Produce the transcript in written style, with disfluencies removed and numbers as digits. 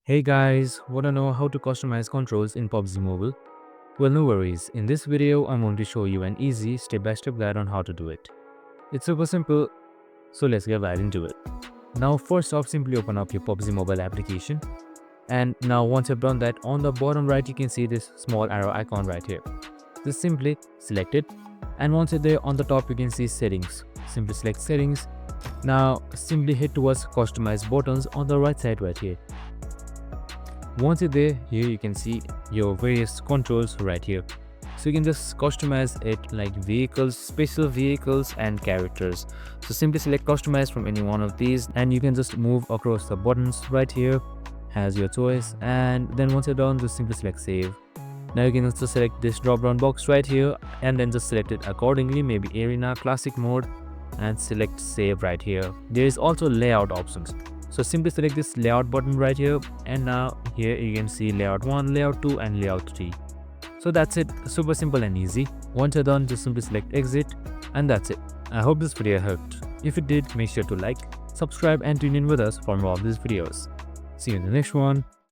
Hey guys, wanna know how to customize controls in PUBG Mobile? Well, no worries. In this video, I'm going to show you an easy step-by-step guide on how to do it. It's super simple, so let's get right into it. Now, first off, simply open up your PUBG Mobile application. And now once you've done that, on the bottom right, you can see this small arrow icon right here. Just simply select it. And once you're there, on the top, you can see settings. Simply select settings. Now, simply hit towards customize buttons on the right side right here. Once you're there, here you can see your various controls right here. So you can just customize it like vehicles, special vehicles and characters. So simply select customize from any one of these and you can just move across the buttons right here as your choice. And then once you're done, just simply select save. Now you can also select this drop down box right here and then just select it accordingly, maybe arena, classic mode, and select save right here. There is also layout options. So simply select this layout button right here, and now here you can see layout 1, layout 2 and layout 3. So that's it, super simple and easy. Once you're done, just simply select exit and that's it. I hope this video helped. If it did, make sure to like, subscribe and tune in with us for more of these videos. See you in the next one.